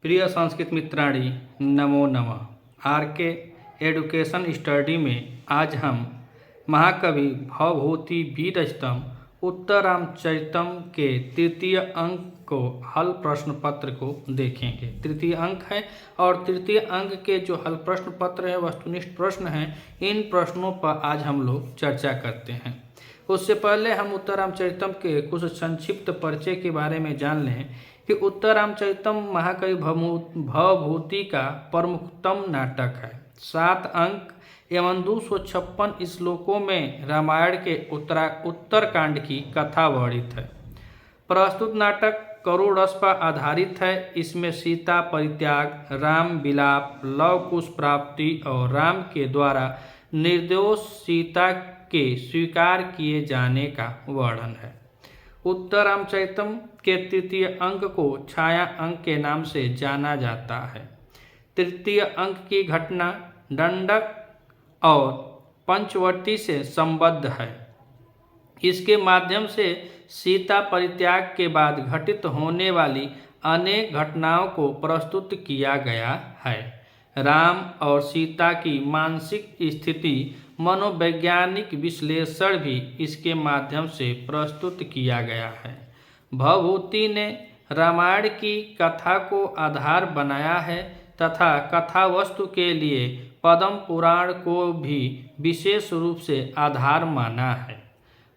प्रिय संस्कृत मित्राणि नमो नमः। आर के एडुकेशन स्टडी में आज हम महाकवि भवभूति विरचितम उत्तररामचरितम के तृतीय अंक को हल प्रश्न पत्र को देखेंगे। तृतीय अंक है और तृतीय अंक के जो हल प्रश्न पत्र है वस्तुनिष्ठ प्रश्न हैं। इन प्रश्नों पर आज हम लोग चर्चा करते हैं। उससे पहले हम उत्तररामचरितम के कुछ संक्षिप्त परिचय के बारे में जान लें कि उत्तररामचरितम महाकवि भवभूति का प्रमुखतम नाटक है। 7 अंक एवं 256 श्लोकों में रामायण के उत्तरकांड की कथा वर्णित है। प्रस्तुत नाटक करुण रस पर आधारित है। इसमें सीता परित्याग, राम विलाप, लव कुश प्राप्ति और राम के द्वारा निर्दोष सीता के स्वीकार किए जाने का वर्णन है। उत्तररामचरितम के तृतीय अंक को छाया अंक के नाम से जाना जाता है। तृतीय अंक की घटना दंडक और पंचवटी से संबद्ध है। इसके माध्यम से सीता परित्याग के बाद घटित होने वाली अनेक घटनाओं को प्रस्तुत किया गया है। राम और सीता की मानसिक स्थिति मनोवैज्ञानिक विश्लेषण भी इसके माध्यम से प्रस्तुत किया गया है। भवभूति ने रामायण की कथा को आधार बनाया है तथा कथा वस्तु के लिए पद्म पुराण को भी विशेष रूप से आधार माना है।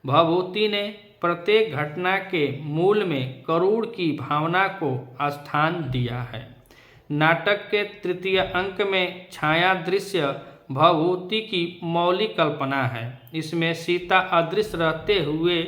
भवभूति ने प्रत्येक घटना के मूल में करुण की भावना को स्थान दिया है। नाटक के तृतीय अंक में छाया दृश्य भवभूति की मौलिक कल्पना है। इसमें सीता अदृश्य रहते हुए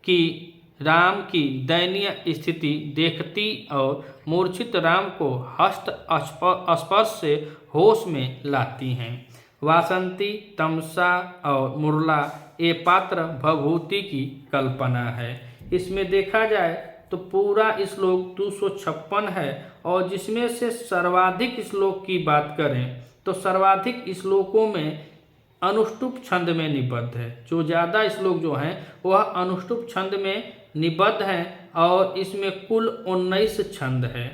कि राम की दयनीय स्थिति देखती और मूर्छित राम को हस्त स्पर्श से होश में लाती हैं। वासंती, तमसा और मुरला ये पात्र भवभूति की कल्पना है। इसमें देखा जाए तो पूरा श्लोक 256 है और जिसमें से सर्वाधिक श्लोक की बात करें तो सर्वाधिक श्लोकों में अनुष्टुप छंद में निबद्ध है। जो ज़्यादा श्लोक जो हैं वह अनुष्टुप छंद में निबद्ध हैं और इसमें कुल 19 छंद है।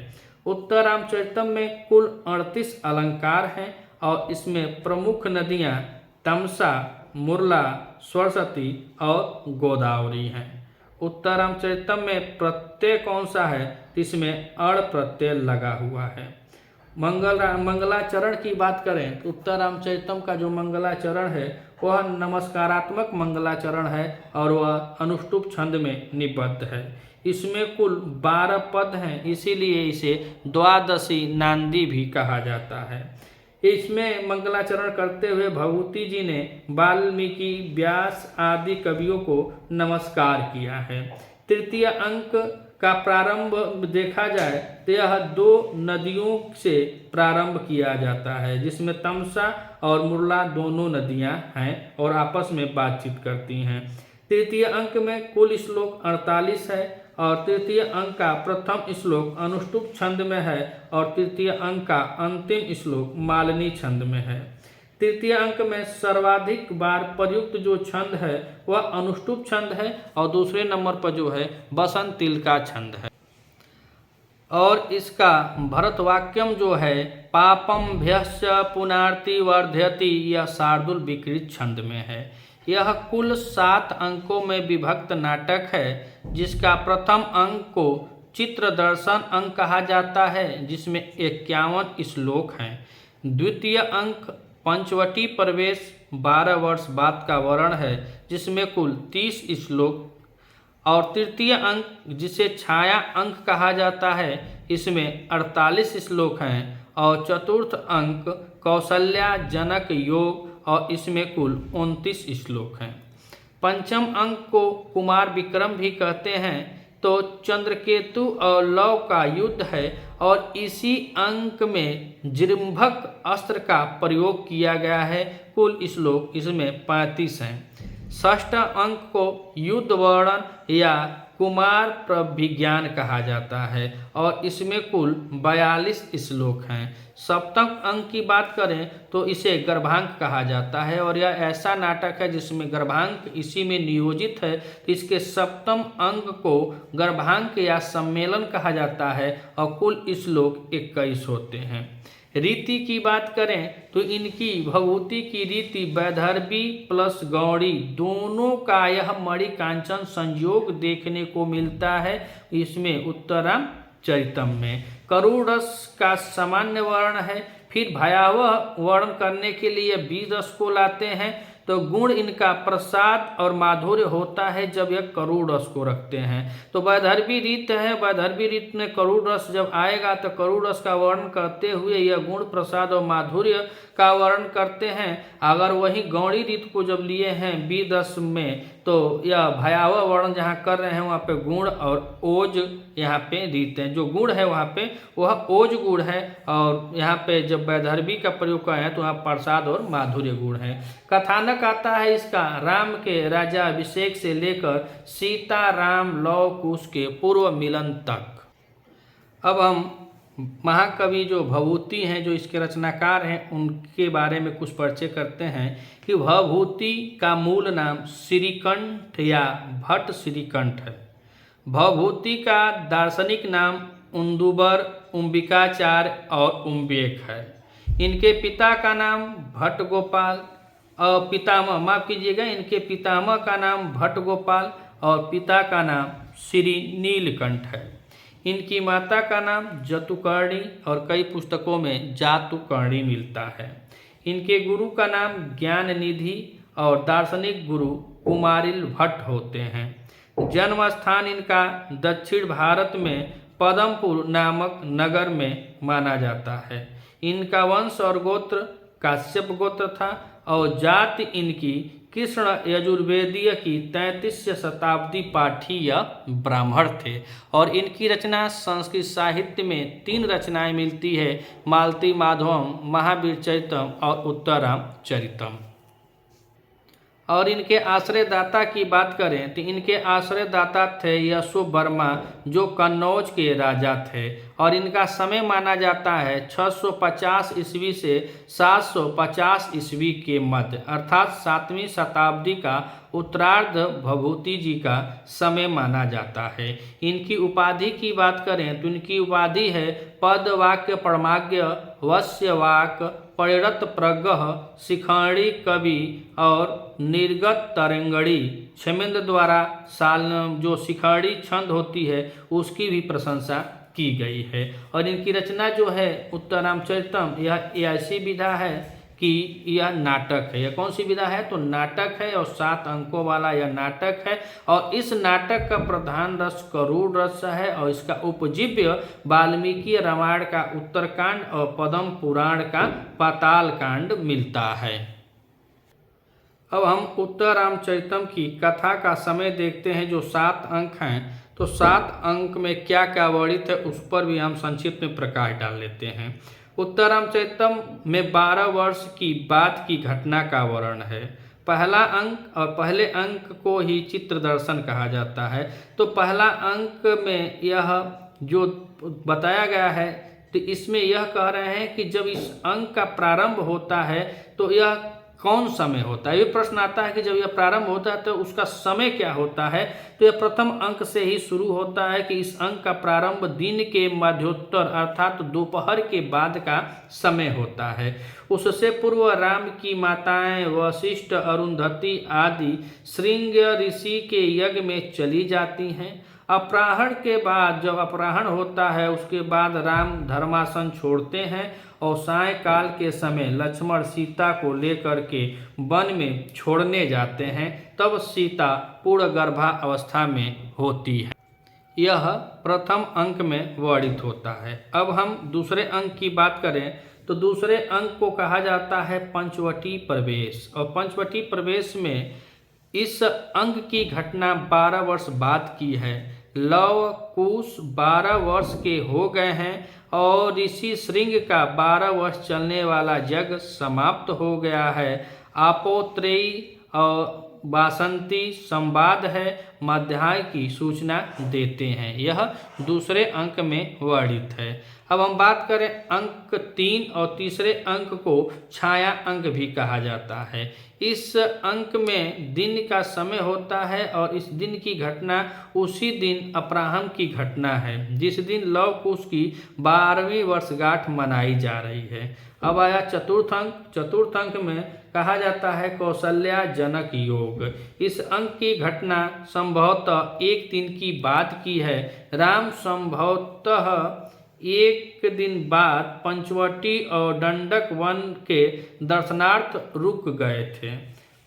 उत्तररामचरितम में कुल 38 अलंकार हैं और इसमें प्रमुख नदियाँ तमसा, मुरला, सरस्वती और गोदावरी हैं। उत्तररामचरितम में प्रत्यय कौन सा है? इसमें अण प्रत्यय लगा हुआ है। मंगलाचरण की बात करें तो उत्तररामचरितम का जो मंगलाचरण है वह नमस्कारात्मक मंगलाचरण है और वह अनुष्टुप छंद में निबद्ध है। इसमें कुल 12 पद हैं, इसीलिए इसे द्वादशी नांदी भी कहा जाता है। इसमें मंगलाचरण करते हुए भवभूति जी ने वाल्मीकि, व्यास आदि कवियों को नमस्कार किया है। तृतीय अंक का प्रारंभ देखा जाए तो यह 2 नदियों से प्रारंभ किया जाता है जिसमें तमसा और मुरला दोनों नदियां हैं और आपस में बातचीत करती हैं। तृतीय अंक में कुल श्लोक 48 है और तृतीय अंक का प्रथम श्लोक अनुष्टुप छंद में है और तृतीय अंक का अंतिम श्लोक मालिनी छंद में है। तृतीय अंक में सर्वाधिक बार प्रयुक्त जो छंद है वह अनुष्टुप छंद है और दूसरे नंबर पर जो है बसंत तिल का छंद है। और इसका भरतवाक्यम जो है पापम भ्यस्य पुनार्ति वर्धयति यह शार्दुल विकृत छंद में है। यह कुल 7 अंकों में विभक्त नाटक है जिसका प्रथम अंक को चित्रदर्शन अंक कहा जाता है जिसमें 51 श्लोक हैं। द्वितीय अंक पंचवटी प्रवेश 12 वर्ष बाद का वर्णन है जिसमें कुल 30 श्लोक और तृतीय अंक जिसे छाया अंक कहा जाता है इसमें 48 श्लोक हैं और चतुर्थ अंक कौशल्या जनक योग और इसमें कुल 29 श्लोक हैं। पंचम अंक को कुमार विक्रम भी कहते हैं तो चंद्रकेतु और लव का युद्ध है और इसी अंक में जृंभक अस्त्र का प्रयोग किया गया है। कुल श्लोक इसमें 35 हैं। षष्ठ अंक को युद्ध वर्णन या कुमार प्रभिज्ञान कहा जाता है और इसमें कुल 42 श्लोक हैं। सप्तम अंक की बात करें तो इसे गर्भांक कहा जाता है और यह ऐसा नाटक है जिसमें गर्भांक इसी में नियोजित है, तो इसके सप्तम अंक को गर्भांक या सम्मेलन कहा जाता है और कुल श्लोक 21 होते हैं। रीति की बात करें तो इनकी भभूति की रीति वैदर्भी प्लस गौड़ी दोनों का यह मणिकांचन संयोग देखने को मिलता है। इसमें उत्तराम चरितम में करुण रस का सामान्य वर्ण है, फिर भयावह वर्ण करने के लिए बीज रस को लाते हैं, तो गुण इनका प्रसाद और माधुर्य होता है जब यह करुण रस को रखते हैं। तो वैदर्भी रीत है, वैदर्भी रीत में करुण रस जब आएगा तो करुण रस का वर्णन करते हुए यह गुण प्रसाद और माधुर्य का वर्णन करते हैं। अगर वही गौड़ी रीत को जब लिए हैं बीज रस में तो यह भयावह वर्ण जहाँ कर रहे हैं वहाँ पे गुण और ओज यहाँ पे रीत है। जो गुण है वहाँ पे वह ओज गुण है और यहाँ पे जब वैदर्भी का प्रयोग करें हैं तो वहाँ प्रसाद और माधुर्य गुण है। कथानक आता है इसका राम के राजा अभिषेक से लेकर सीता राम लव कुश के पूर्व मिलन तक। अब हम महाकवि जो भभूति हैं जो इसके रचनाकार हैं उनके बारे में कुछ परिचय करते हैं कि भभूति का मूल नाम श्रीकंठ या भट्ट श्रीकंठ है। भभूति का दार्शनिक नाम उन्दुबर, उम्बिकाचार्य और उम्बेक है। इनके पिता का नाम भट्ट गोपाल और पितामह माफ कीजिएगा इनके पितामह का नाम भट्ट गोपाल और पिता का नाम श्री नीलकंठ है। इनकी माता का नाम जतुकर्णी और कई पुस्तकों में जातुकर्णी मिलता है। इनके गुरु का नाम ज्ञान निधि और दार्शनिक गुरु कुमारिल भट्ट होते हैं। जन्म स्थान इनका दक्षिण भारत में पदमपुर नामक नगर में माना जाता है। इनका वंश और गोत्र काश्यप गोत्र था और जाति इनकी कृष्ण यजुर्वेदीय की 33 शताब्दी पाठी या ब्राह्मण थे और इनकी रचना संस्कृत साहित्य में 3 रचनाएं मिलती है, मालती माधवम, महावीर चरितम और उत्तराम चरितम। और इनके आश्रयदाता की बात करें तो इनके आश्रयदाता थे यशो वर्मा जो कन्नौज के राजा थे और इनका समय माना जाता है 650 ईस्वी से 750 ईस्वी के मध्य अर्थात 7वीं शताब्दी का उत्तरार्ध भभूति जी का समय माना जाता है। इनकी उपाधि की बात करें तो इनकी उपाधि है पद वाक्य परमाज्ञ वश्य वाक परिणत प्रज्ञ शिखंडी कवि और निर्गत तरंगड़ी। क्षेमेंद्र द्वारा साल जो शिखंडी छंद होती है उसकी भी प्रशंसा की गई है। और इनकी रचना जो है उत्तरामचरितम यह ऐसी विधा है कि यह नाटक है। यह कौन सी विधा है तो नाटक है और 7 अंकों वाला यह नाटक है और इस नाटक का प्रधान रस करुण रस है और इसका उपजीव्य वाल्मीकि रामायण का उत्तरकांड और पद्म पुराण का पाताल कांड मिलता है। अब हम उत्तरामचरितम की कथा का समय देखते हैं जो 7 अंक हैं। तो 7 अंक में क्या क्या वर्णित है उस पर भी हम संक्षिप्त में प्रकाश डाल लेते हैं। उत्तरामचरितम में 12 वर्ष की बाद की घटना का वर्णन है। पहला अंक और पहले अंक को ही चित्र दर्शन कहा जाता है। तो पहला अंक में यह जो बताया गया है तो इसमें यह कह रहे हैं कि जब इस अंक का प्रारंभ होता है तो यह कौन समय होता है। ये प्रश्न आता है कि जब यह प्रारंभ होता है तो उसका समय क्या होता है। तो यह प्रथम अंक से ही शुरू होता है कि इस अंक का प्रारंभ दिन के मध्योत्तर अर्थात दोपहर के बाद का समय होता है। उससे पूर्व राम की माताएं वशिष्ठ अरुंधति आदि श्रृंग ऋषि के यज्ञ में चली जाती हैं। अपराह्न के बाद जब अपराह्न होता है उसके बाद राम धर्मासन छोड़ते हैं और सायंकाल के समय लक्ष्मण सीता को लेकर के वन में छोड़ने जाते हैं। तब सीता पूर्ण गर्भावस्था में होती है। यह प्रथम अंक में वर्णित होता है। अब हम दूसरे अंक की बात करें तो दूसरे अंक को कहा जाता है पंचवटी प्रवेश और पंचवटी प्रवेश में इस अंक की घटना 12 वर्ष बाद की है। लव कुश 12 वर्ष के हो गए हैं और ऋषि श्रृंग का 12 वर्ष चलने वाला यज्ञ समाप्त हो गया है। आपोत्रेयी और वासंती संवाद है, मध्याह्न की सूचना देते हैं। यह दूसरे अंक में वर्णित है। अब हम बात करें अंक 3 और तीसरे अंक को छाया अंक भी कहा जाता है। इस अंक में दिन का समय होता है और इस दिन की घटना उसी दिन अपराह्न की घटना है जिस दिन लव कुश की 12वीं वर्षगांठ मनाई जा रही है। अब आया चतुर्थ अंक। चतुर्थ अंक में कहा जाता है कौशल्या जनक योग। इस अंक की घटना संभवतः एक दिन की बाद की है। राम संभवतः एक दिन बाद पंचवटी और दंडक वन के दर्शनार्थ रुक गए थे।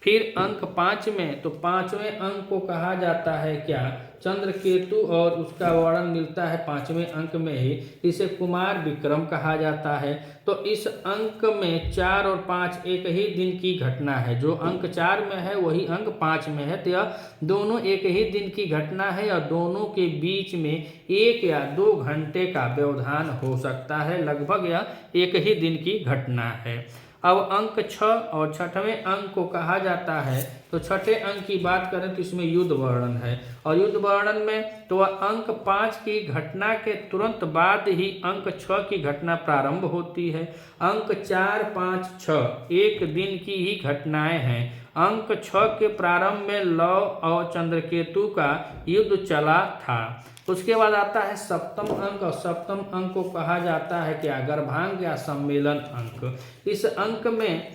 फिर अंक 5 में, तो 5वें अंक को कहा जाता है क्या, चंद्रकेतु, और उसका वर्णन मिलता है 5वें अंक में ही। इसे कुमार विक्रम कहा जाता है। तो इस अंक में 4 और 5 एक ही दिन की घटना है। जो अंक 4 में है वही अंक 5 में है। तो यह दोनों एक ही दिन की घटना है और दोनों के बीच में 1 या 2 घंटे का व्यवधान हो सकता है। लगभग यह एक ही दिन की घटना है। अब अंक 6 और 6वें अंक को कहा जाता है। तो 6ठे अंक की बात करें तो इसमें युद्ध वर्णन है और युद्ध वर्णन में तो अंक 5 की घटना के तुरंत बाद ही अंक 6 की घटना प्रारंभ होती है। अंक 4, 5, 6 एक दिन की ही घटनाएं हैं। अंक 6 के प्रारंभ में लव और चंद्रकेतु का युद्ध चला था। उसके बाद आता है सप्तम अंक और सप्तम अंक को कहा जाता है क्या, गर्भांग या सम्मेलन अंक। इस अंक में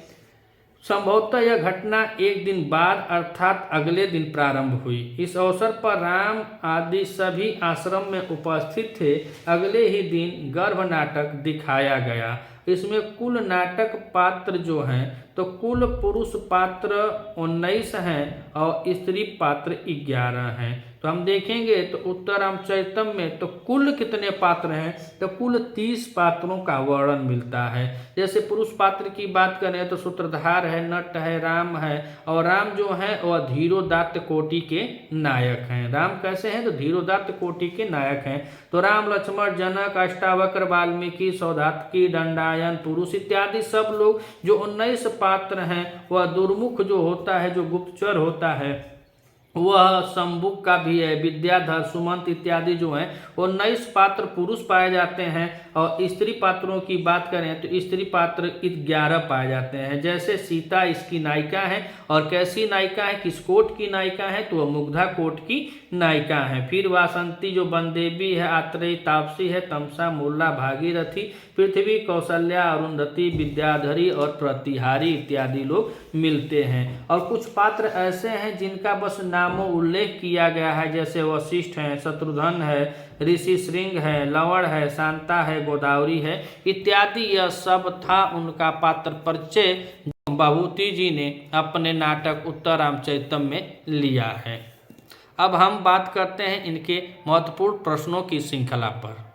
संभवतः यह घटना एक दिन बाद अर्थात अगले दिन प्रारंभ हुई। इस अवसर पर राम आदि सभी आश्रम में उपस्थित थे। अगले ही दिन गर्भ नाटक दिखाया गया। इसमें कुल नाटक पात्र जो हैं तो कुल पुरुष पात्र 19 हैं और स्त्री पात्र 11 हैं। तो हम देखेंगे तो उत्तर रामचरितम में तो कुल कितने पात्र हैं, तो कुल 30 पात्रों का वर्णन मिलता है। जैसे पुरुष पात्र की बात करें तो सूत्रधार है, नट है, राम है। और राम जो है वह धीरोदात्त कोटि के नायक हैं। राम कैसे हैं, तो धीरोदात्त कोटि के नायक हैं। तो राम, लक्ष्मण, जनक, अष्टावक्र, वाल्मीकि, सौधात्की, दंडायन, पुरुष इत्यादि सब लोग जो 19 पात्र हैं, वह दुर्मुख जो होता है, जो गुप्तचर होता है, वह शंबुक का भी है। विद्याधर, सुमंत इत्यादि जो हैं वो 19 पात्र पुरुष पाए जाते हैं। और स्त्री पात्रों की बात करें तो स्त्री पात्र 11 पाए जाते हैं। जैसे सीता इसकी नायिका है और कैसी नायिका है, किस कोट की नायिका है, तो वह मुग्धा कोट की नायिका है। फिर वासंती जो बनदेवी है, आत्रेयी, तापसी है, तमसा, मुल्ला, भागीरथी, पृथ्वी, कौशल्या, अरुंधति, विद्याधरी और प्रतिहारी इत्यादि लोग मिलते हैं। और कुछ पात्र ऐसे हैं जिनका बस नामों उल्लेख किया गया है, जैसे वशिष्ठ हैं, शत्रुघ्न है, ऋषि श्रृंग है, लवण है, शांता है, गोदावरी है इत्यादि। यह सब था उनका पात्र परिचय जो भभूति जी ने अपने नाटक उत्तर रामचरितम में लिया है। अब हम बात करते हैं इनके महत्वपूर्ण प्रश्नों की श्रृंखला पर।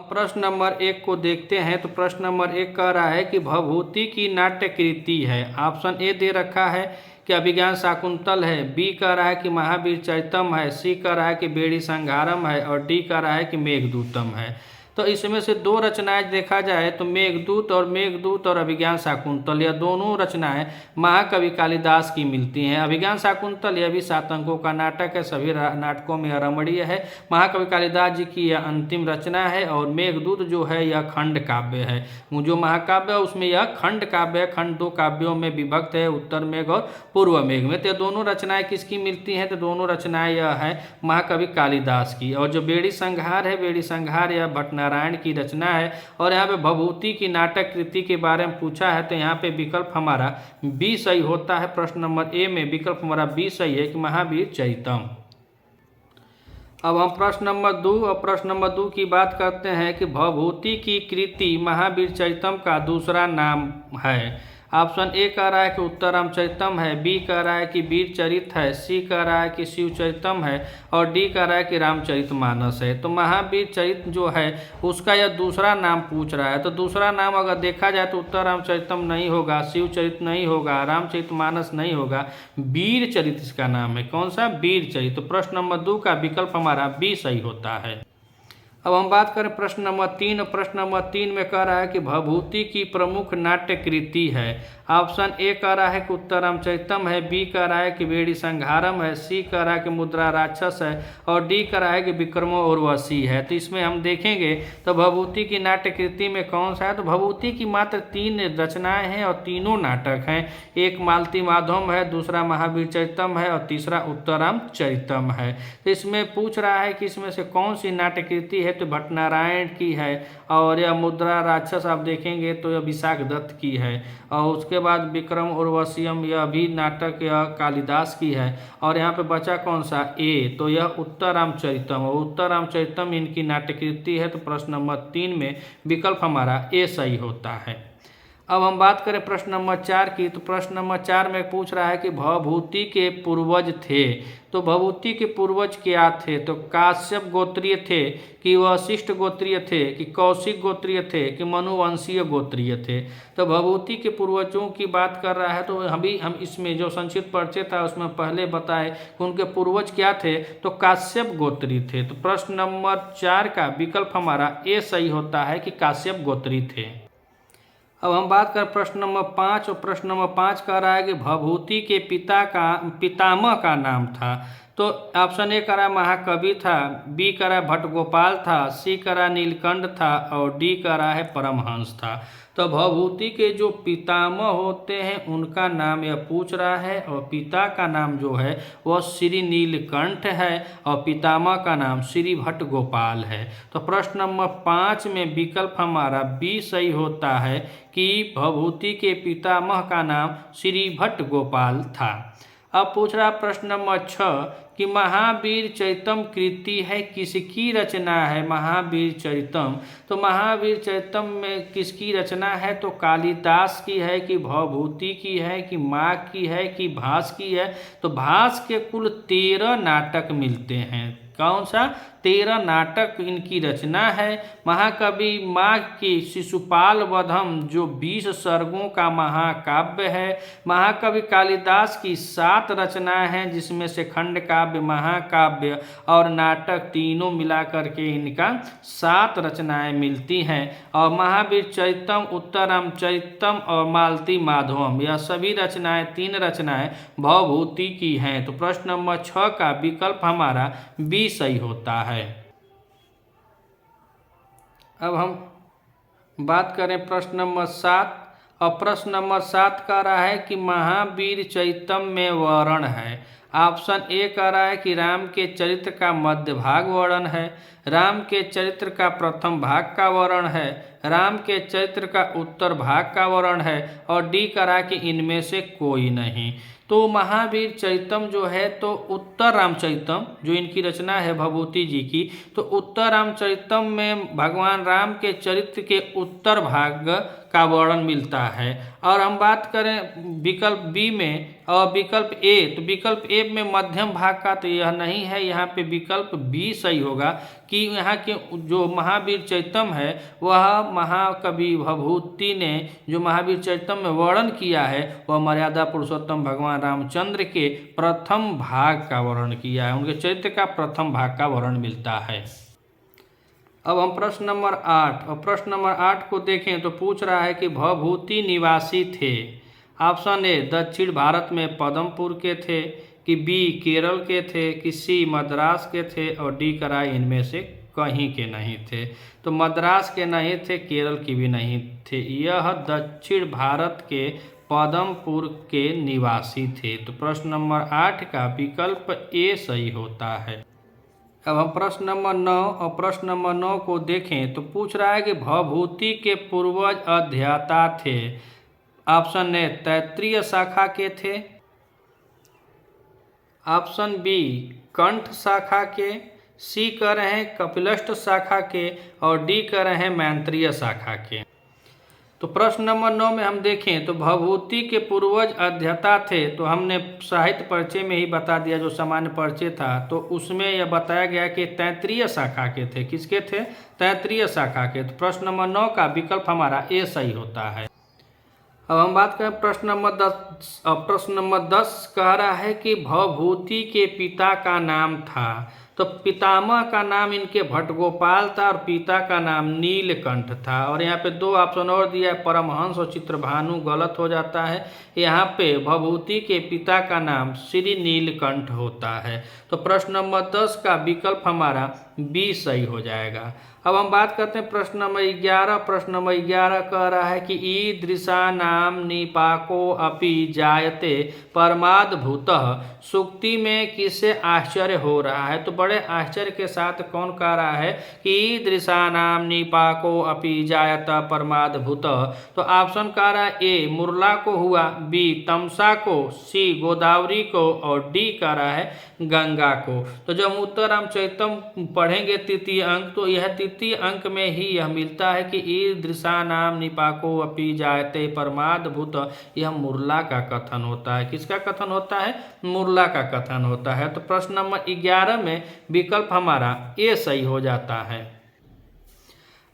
प्रश्न नंबर 1 को देखते हैं। तो प्रश्न नंबर 1 कह रहा है कि भभूति की नाट्य कृति है। ऑप्शन ए दे रखा है कि अभिज्ञान शाकुंतल है, बी कह रहा है कि महावीर चरितम है, सी कह रहा है कि बेड़ी संहारम है और डी कह रहा है कि मेघदूतम है। तो इसमें से 2 रचनाएं देखा जाए तो मेघदूत और अभिज्ञान शाकुंतल, यह दोनों रचनाएं महाकवि कालिदास की मिलती हैं। अभिज्ञान शाकुंतल यह भी 7 अंकों का नाटक है, सभी नाटकों में रमणीय है। महाकवि कालिदास जी की यह अंतिम रचना है। और मेघदूत जो है यह खंड काव्य है। जो महाकाव्य है उसमें यह खंड काव्य है, खंड 2 काव्यों में विभक्त है, उत्तर मेघ और पूर्व मेघ में। तो दोनों रचनाएं किसकी मिलती हैं, तो दोनों रचनाएं यह है महाकवि कालिदास की। और जो बेड़ी संहार है, बेड़ी संहार यह भट्टनारायण की रचना है। और यहाँ पे भभूति की नाटक कृति के बारे में पूछा है तो यहाँ पे विकल्प हमारा बी सही होता है। प्रश्न नंबर ए में विकल्प हमारा बी सही है कि महावीर चरितम। अब हम प्रश्न नंबर 2 और प्रश्न नंबर 2 की बात करते हैं कि भभूति की कृति महावीर चरितम का दूसरा नाम है। ऑप्शन ए कह रहा है कि उत्तर रामचरितम है, बी कह रहा है कि वीर चरित है, सी कह रहा है कि शिव चरितम है और डी कह रहा है कि रामचरितमानस है। तो महावीर चरित जो है उसका यह दूसरा नाम पूछ रहा है। तो दूसरा नाम अगर देखा जाए तो उत्तर रामचरितम नहीं होगा, शिव चरित नहीं होगा, रामचरितमानस नहीं होगा, वीर चरित इसका नाम है। कौन सा, वीर चरित। तो प्रश्न नंबर 2 का विकल्प हमारा बी सही होता है। अब हम बात करें प्रश्न नंबर 3। प्रश्न नंबर 3 में कह रहा है कि भभूति की प्रमुख नाट्य कृति है। ऑप्शन ए कह रहा है कि उत्तरामचरितम है, बी कह रहा है कि बेड़ी संहारम है, सी कह रहा है कि मुद्रा राक्षस है और डी कह रहा है कि विक्रमो उर्वशी है। तो इसमें हम देखेंगे तो भभूति की नाट्य कृति में कौन सा है। तो भभूति की मात्र 3 रचनाएं हैं और तीनों नाटक हैं। एक मालती माधवम है, दूसरा महावीर चरितम है और तीसरा उत्तरामचरितम है। तो इसमें पूछ रहा है कि इसमें से कौन सी नाट्य कृति है। तो भट्टनारायण की है और यह मुद्रा राक्षस आप देखेंगे तो यह विशाख दत्त की है और उसके बाद विक्रम उर्वशीयम यह भी नाटक यह कालिदास की है। और यहाँ पे बचा कौन सा ए, तो यह उत्तरामचरितम और उत्तरामचरितम इनकी नाट्य कृति है। तो प्रश्न नंबर 3 में विकल्प हमारा ए सही होता है। अब हम बात करें प्रश्न नंबर 4 की। तो प्रश्न नंबर 4 में पूछ रहा है कि भभूति के पूर्वज थे। तो भभूति के पूर्वज क्या थे। तो काश्यप गोत्रीय थे कि वशिष्ठ गोत्रीय थे कि कौशिक गोत्रीय थे कि मनुवंशीय गोत्रीय थे। तो भभूति के पूर्वजों की बात कर रहा है। तो हम इसमें जो संक्षिप्त परिचय था उसमें पहले बताए कि उनके पूर्वज क्या थे। तो काश्यप गोत्री थे। तो प्रश्न नंबर 4 का विकल्प हमारा ए सही होता है कि काश्यप गोत्री थे। अब हम बात करें प्रश्न नंबर 5 और प्रश्न नंबर 5 कह रहा है कि भभूति के पितामह का नाम था। तो ऑप्शन ए करा महाकवि था, बी करा भट्टगोपाल था, सी करा नीलकंठ था और डी करा है परमहंस था। तो भभूति के जो पितामह होते हैं उनका नाम यह पूछ रहा है और पिता का नाम जो है वह श्री नीलकंठ है और पितामह का नाम श्री भट्टगोपाल है। तो प्रश्न नंबर 5 में विकल्प हमारा बी सही होता है कि भभूति के पितामह का नाम श्री भट्टगोपाल था। अब पूछ रहा प्रश्न नंबर 6 कि महावीर चरितम कृति है किसकी रचना है। महावीर चरितम, तो महावीर चरितम में किसकी रचना है। तो कालिदास की है कि भवभूति की है कि माघ की है कि भास की है। तो भास के कुल 13 नाटक मिलते हैं। कौन सा 13 नाटक इनकी रचना है। महाकवि माघ की शिशुपाल वधम जो 20 सर्गों का महाकाव्य है। महाकवि कालिदास की 7 रचनाएं हैं जिसमें से खंड काव्य, महाकाव्य और नाटक तीनों मिलाकर के इनका 7 रचनाएं मिलती हैं। और महावीर चरितम, उत्तरामचरितम और मालती माधवम यह सभी रचनाएं 3 रचनाएं भवभूति की हैं। तो प्रश्न नंबर 6 का विकल्प हमारा बी सही होता है। अब हम बात करें प्रश्न नंबर 7 और प्रश्न नंबर 7 कह रहा है कि महावीर चरितम में वर्णन है। ऑप्शन ए कह रहा है कि राम के चरित्र का मध्य भाग वर्णन है, राम के चरित्र का प्रथम भाग का वर्णन है, राम के चरित्र का उत्तर भाग का वर्णन है और डी कह रहा है कि इनमें से कोई नहीं। तो महावीर चरितम जो है तो उत्तर रामचरितम जो इनकी रचना है भभूति जी की, तो उत्तर रामचरितम में भगवान राम के चरित्र के उत्तर भाग का वर्णन मिलता है। और हम बात करें विकल्प बी में और विकल्प ए, तो विकल्प ए में मध्यम भाग का तो यह नहीं है, यहाँ पे विकल्प बी सही होगा कि यहाँ के जो महावीर चरितम है वह महाकवि भभूति ने जो महावीर चरितम में वर्णन किया है वह मर्यादा पुरुषोत्तम भगवान रामचंद्र के प्रथम भाग का वर्णन किया है, उनके चरित्र का प्रथम भाग का वर्णन मिलता है। अब हम प्रश्न नंबर 8 और प्रश्न नंबर 8 को देखें तो पूछ रहा है कि भभूति निवासी थे। ऑप्शन ए दक्षिण भारत में पदमपुर के थे कि बी केरल के थे कि सी मद्रास के थे और डी कराई इनमें से कहीं के नहीं थे। तो मद्रास के नहीं थे, केरल की भी नहीं थे, यह दक्षिण भारत के पदमपुर के निवासी थे। तो प्रश्न नंबर 8 का विकल्प ए सही होता है। अब हम प्रश्न नंबर 9 और प्रश्न नंबर 9 को देखें तो पूछ रहा है कि भवभूति के पूर्वज अध्येता थे। ऑप्शन ए तैत्रीय शाखा के थे, ऑप्शन बी कंठ शाखा के, सी कह रहे हैं कपिलस्थ शाखा के और डी कह रहे हैं मैत्रेय शाखा के। तो प्रश्न नंबर 9 में हम देखें तो भवभूति के पूर्वज अध्येता थे। तो हमने साहित्य परिचय में ही बता दिया जो सामान्य परिचय था, तो उसमें यह बताया गया कि तैत्रीय शाखा के थे। किसके थे? तैत्रीय शाखा के। तो प्रश्न नंबर 9 का विकल्प हमारा ए सही होता है। अब हम बात करें प्रश्न नंबर 10। प्रश्न नंबर 10 कह रहा है कि भवभूति के पिता का नाम था। तो पितामह का नाम इनके भट्टगोपाल था और पिता का नाम नीलकंठ था। और यहाँ पे 2 ऑप्शन और दिया है, परमहंस और चित्रभानु गलत हो जाता है। यहाँ पे भभूति के पिता का नाम श्री नीलकंठ होता है। तो प्रश्न नंबर 10 का विकल्प हमारा बी सही हो जाएगा। अब हम बात करते हैं प्रश्न नंबर 11। प्रश्न नंबर 11 कह रहा है कि ईदृशानाम निपाको अपि जायते परमाद्भुतः सूक्ति में किससे आश्चर्य हो रहा है। तो बड़े आश्चर्य के साथ कौन कह रहा है कि ईदृशानाम निपाको अपि जायते परमाद्भुतः। तो ऑप्शन कह रहा है ए मुरला को हुआ, बी तमसा को, सी गोदावरी को और डी कह रहा है गंगा को। तो जब हम उत्तर रामचरितम पढ़ेंगे तृतीय अंक, तो यह तृतीय अंक में ही यह मिलता है कि ईदृशानाम निपाको अपि जायते परमाद्भुत, यह मुरला का कथन होता है। किसका कथन होता है? मुरला का कथन होता है। तो प्रश्न नंबर 11 में विकल्प हमारा ए सही हो जाता है।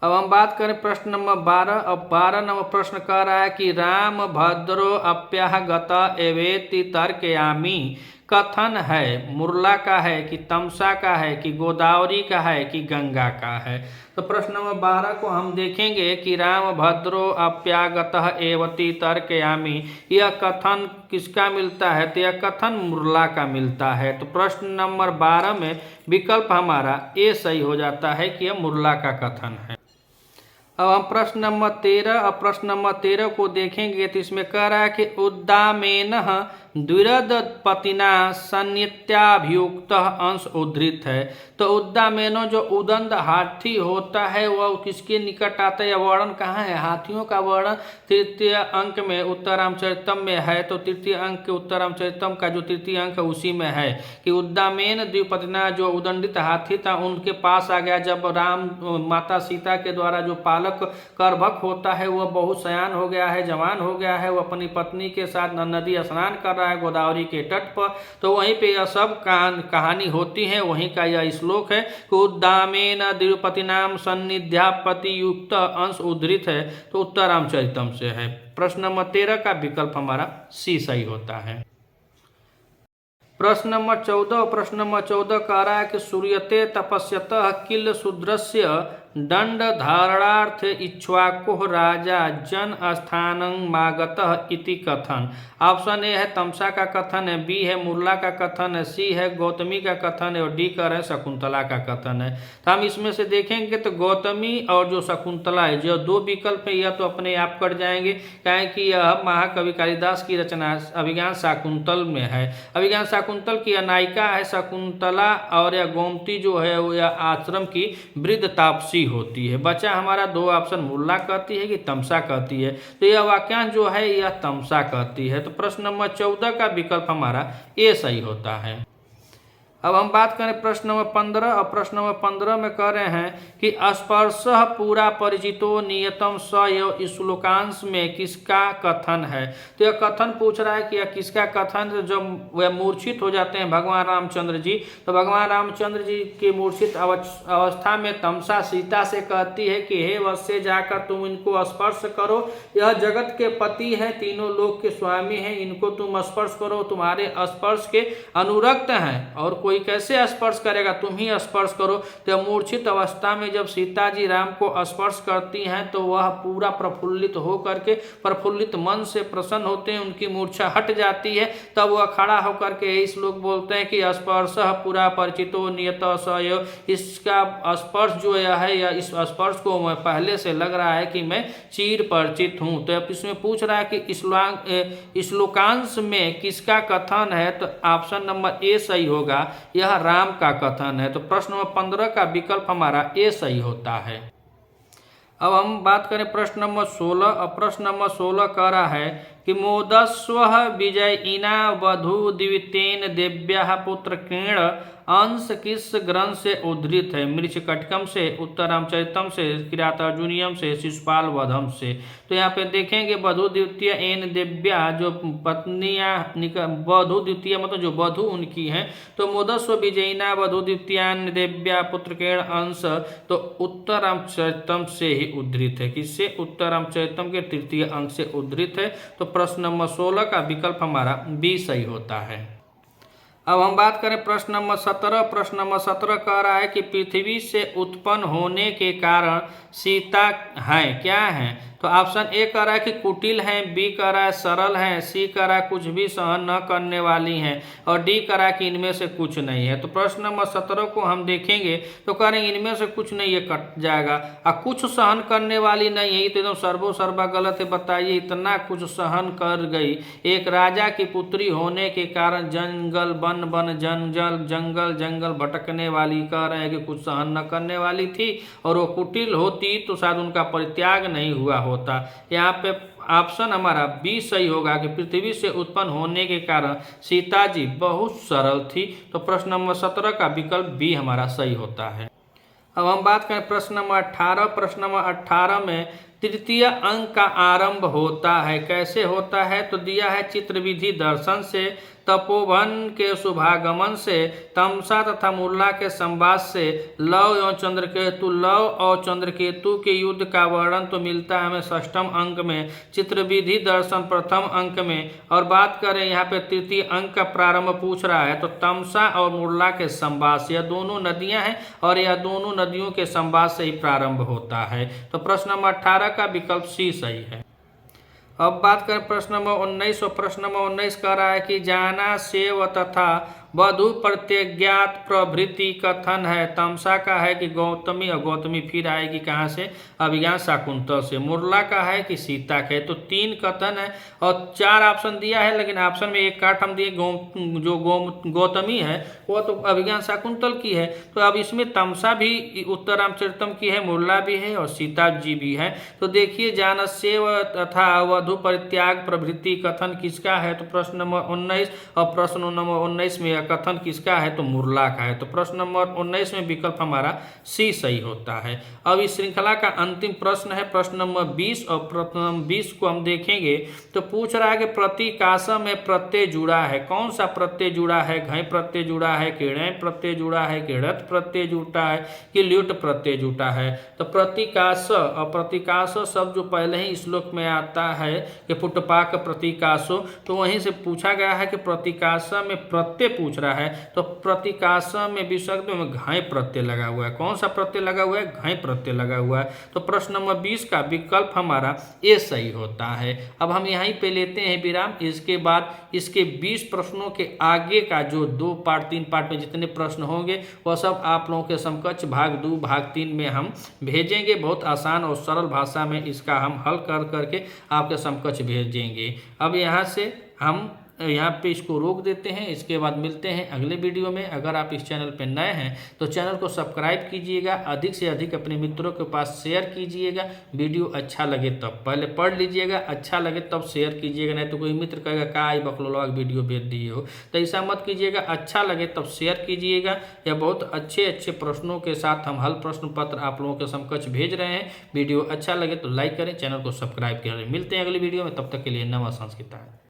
अब हम बात करें प्रश्न नंबर 12। अब 12 नंबर प्रश्न कह रहा है कि राम भद्रो अप्यागत एवेति तर्कयामि कथन है मुरला का है कि तमसा का है कि गोदावरी का है कि गंगा का है। तो प्रश्न नंबर 12 को हम देखेंगे कि राम भद्रो अप्यागतः एवति तर्कयामि, यह कथन किसका मिलता है? तो यह कथन मुरला का मिलता है। तो प्रश्न नंबर 12 में विकल्प हमारा ए सही हो जाता है कि यह मुरला का कथन है। अब हम प्रश्न नंबर 13 और प्रश्न नंबर 13 को देखेंगे तो इसमें कह रहा है कि उद्दामेनः द्विरदपतिना सन्नित्याभियुक्त अंश उद्धृत है। तो उद्दामेनो जो उदंड हाथी होता है वह किसके निकट आता है? यह वर्णन कहाँ है? हाथियों का वर्णन तृतीय अंक में उत्तर रामचरितम में है। तो तृतीय अंक के उत्तर रामचरितम का जो तृतीय अंक है उसी में है कि उद्दामेन द्विपतिना जो उदंडित हाथी था उनके पास आ गया जब राम माता सीता के द्वारा जो पालक करभक होता है वह बहुत सयान हो गया है, जवान हो गया है, वह अपनी पत्नी के साथ नदी स्नान कर रहा है गोदावरी के तट पर। तो वहीं पे यह सब कहानी होती है, वहीं का यह श्लोक है कि उद्दामेन द्विपतिनाम सन्निध्यापति युक्त अंश उद्धृत है। तो उत्तर रामचरितम से है। प्रश्न नंबर 13 का विकल्प हमारा सी सही होता है। प्रश्न नंबर 14। प्रश्न नंबर 14 कह रहा है कि सूर्यते तपस्यतः किल शूद्रस्य दंड धारणार्थ इक्ष्वाकुः राजा जन स्थानं मागतः इति कथन। ऑप्शन ए है तमसा का कथन है, बी है मुरला का कथन है, सी है गौतमी का कथन है और डी कर है शकुंतला का कथन है। तो हम इसमें से देखेंगे तो गौतमी और जो शकुंतला है, जो 2 विकल्प है यह तो अपने आप कट जाएंगे, क्योंकि यह महाकवि कालिदास की रचना अभिज्ञान शाकुंतल में है। अभिज्ञान शाकुंतल की नायिका है शकुंतला और यह गोमती जो है यह आश्रम की वृद्ध तापसी होती है। बचा हमारा 2 ऑप्शन, मुरला कहती है कि तमसा कहती है। तो यह वाक्यांश जो है यह तमसा कहती है। तो प्रश्न नंबर 14 का विकल्प हमारा ए सही होता है। अब हम बात करें प्रश्न नंबर 15 और प्रश्न नंबर 15 में कह रहे हैं कि स्पर्श पूरा परिचितो नियतम स एव श्लोकांश में किसका कथन है। तो यह कथन पूछ रहा है कि यह किसका कथन है। जब वह मूर्छित हो जाते हैं भगवान रामचंद्र जी, तो भगवान रामचंद्र जी के मूर्छित अवस्था में तमसा सीता से कहती है कि हे वत्से जाकर तुम इनको स्पर्श करो, यह जगत के पति है, तीनों लोक के स्वामी हैं, इनको तुम स्पर्श करो, तुम्हारे स्पर्श के अनुरक्त हैं और कोई कैसे स्पर्श करेगा, तुम ही स्पर्श करो। तो मूर्छित अवस्था में जब सीता जी राम को स्पर्श करती हैं तो वह पूरा प्रफुल्लित हो करके प्रफुल्लित मन से प्रसन्न होते हैं, उनकी मूर्छा हट जाती है। तब वह खड़ा होकर के यही श्लोक बोलते हैं कि स्पर्श पूरा परिचितो नियत स, इसका स्पर्श जो है या इस स्पर्श को मैं पहले से लग रहा है कि मैं चिर परिचित हूँ। तो अब इसमें पूछ रहा है कि श्लोकांश में किसका कथन है। तो ऑप्शन नंबर ए सही होगा, यह राम का कथन है। तो प्रश्न नंबर 15 का विकल्प हमारा ए सही होता है। अब हम बात करें प्रश्न नंबर 16 और प्रश्न नंबर 16 कह रहा है कि मोदस्व विजयिना वधु दिवितेन देव्या पुत्र कृण अंश किस ग्रंथ से उद्धृत है। मृच्छकटिकम से, उत्तर रामचरितम से, किरातार्जुनीयम से, शिशुपाल वधम से। तो यहाँ पे देखेंगे वधु द्वितीय एन देव्या जो पत्नियां वधु द्वितीय मतलब जो वधु उनकी हैं। तो मोदस्व विजयिना वधु द्वितीयान देव्या पुत्र कृण अंश तो उत्तर रामचरितम से ही उद्धृत है। किससे? उत्तर रामचरितम के तृतीय अंक से उद्धृत है। तो प्रश्न नंबर 16 का विकल्प हमारा बी सही होता है। अब हम बात करें प्रश्न नंबर 17। प्रश्न नंबर 17 कह रहा है कि पृथ्वी से उत्पन्न होने के कारण सीता हैं, क्या हैं? तो ऑप्शन ए कह रहा है कि कुटिल हैं, बी कह रहा है सरल हैं, सी कह रहा है कुछ भी सहन न करने वाली हैं, और डी कह रहा है कि इनमें से कुछ नहीं है। तो प्रश्न नंबर 17 को हम देखेंगे तो कह रहे हैं इनमें से कुछ नहीं, ये कट जाएगा। और कुछ सहन करने वाली नहीं है, ये तो एकदम सर्वो सर्वा गलत है। बताइए, इतना कुछ सहन कर गई, एक राजा की पुत्री होने के कारण जंगल वन वन जंगल जंगल जंगल भटकने वाली, कह रहे हैं कि कुछ सहन न करने वाली थी, और वो कुटिल होती तो शायद उनका परित्याग नहीं हुआ होता। यहाँ पे ऑप्शन हमारा बी सही होगा कि पृथ्वी से उत्पन्न होने के कारण सीता जी बहुत सरल थी। तो प्रश्न नंबर 17 का विकल्प बी हमारा सही होता है। अब हम बात करें प्रश्न नंबर 18। प्रश्न नंबर 18 में तृतीय अंक का आरंभ होता है, कैसे होता है? तो दिया है चित्र विधि दर्शन से, तपोवन के शुभागमन से, तमसा तथा मुरला के संवाद से, लव और चंद्रकेतु, लव और चंद्रकेतु के युद्ध का वर्णन तो मिलता है हमें षष्ठम अंक में, चित्र विधि दर्शन प्रथम अंक में। और बात करें यहाँ पे तृतीय अंक का प्रारंभ पूछ रहा है, तो तमसा और मुरला के संवाद से, यह दोनों नदियां हैं और यह दोनों नदियों के संवाद से ही प्रारंभ होता है। तो प्रश्न नंबर 18 का विकल्प सी सही है। अब बात करें प्रश्न नंबर 19। और प्रश्न नंबर 19 कह रहा है कि जाना सेव तथा वधु प्रत्यज्ञात प्रभृति कथन है। तमसा का है कि गौतमी, और गौतमी फिर आएगी कहाँ से? अभिज्ञान शाकुंतल से। मुरला का है कि सीता का है। तो 3 कथन है और 4 ऑप्शन दिया है, लेकिन ऑप्शन में एक काट हम दिए जो गौतमी है वो तो अभिज्ञान शाकुंतल की है। तो अब इसमें तमसा भी उत्तर रामचरितम की है, मुरला भी है और सीता जी भी है। तो देखिए, जानस्येव तथा वधु परित्याग प्रभृति कथन किसका है? तो प्रश्न नंबर 19, और प्रश्न नंबर 19 में कथन किसका है? तो मुरला का है। तो प्रश्न नंबर 19 में विकल्प हमारा सी सही होता है। अब इस श्रृंखला का अंतिम प्रश्न है प्रश्न नंबर 20, और प्रश्न नंबर 20 को हम देखेंगे तो पूछ रहा है कि प्रतिकाश में प्रत्यय जुड़ा है, कौन सा प्रत्यय जुड़ा है? घय प्रत्यय जुड़ा है, किणय प्रत्यय जुड़ा है, किड़त प्रत्यय जुटा है, कि ल्युट प्रत्यय जुटा है? तो प्रतिकाश, और प्रतिकाश शब्द जो पहले ही श्लोक में आता है कि पुटपाक प्रतिकाशो, तो वहीं से पूछा गया है कि प्रतिकाश में प्रत्यय पूछ रहा है। तो प्रतिकाश में विसर्ग में घाय प्रत्यय लगा हुआ है। कौन सा प्रत्यय लगा हुआ है? घाय प्रत्यय लगा हुआ है। तो प्रश्न नंबर 20 का विकल्प हमारा ए सही होता है। अब हम यहीं पे लेते हैं विराम। इसके बाद इसके 20 प्रश्नों के आगे का जो 2 पार्ट 3 पार्ट में जितने प्रश्न होंगे वह सब आप लोगों के समकक्ष भाग 2 भाग 3 में हम भेजेंगे। बहुत आसान और सरल भाषा में इसका हम हल कर करके आपके समकक्ष भेजेंगे। अब यहाँ से हम यहाँ पे इसको रोक देते हैं। इसके बाद मिलते हैं अगले वीडियो में। अगर आप इस चैनल पे नए हैं तो चैनल को सब्सक्राइब कीजिएगा, अधिक से अधिक अपने मित्रों के पास शेयर कीजिएगा। वीडियो अच्छा लगे तब पहले पढ़ लीजिएगा, अच्छा लगे तब शेयर कीजिएगा, नहीं तो कोई मित्र कहेगा का आई बकलोलवा वीडियो भेज दिए हो। तो ऐसा मत कीजिएगा, अच्छा लगे तब शेयर कीजिएगा। या बहुत अच्छे अच्छे प्रश्नों के साथ हम हल प्रश्न पत्र आप लोगों के समकक्ष भेज रहे हैं। वीडियो अच्छा लगे तो लाइक करें, चैनल को सब्सक्राइब करें। मिलते हैं अगली वीडियो में, तब तक के लिए नमः संस्कृत।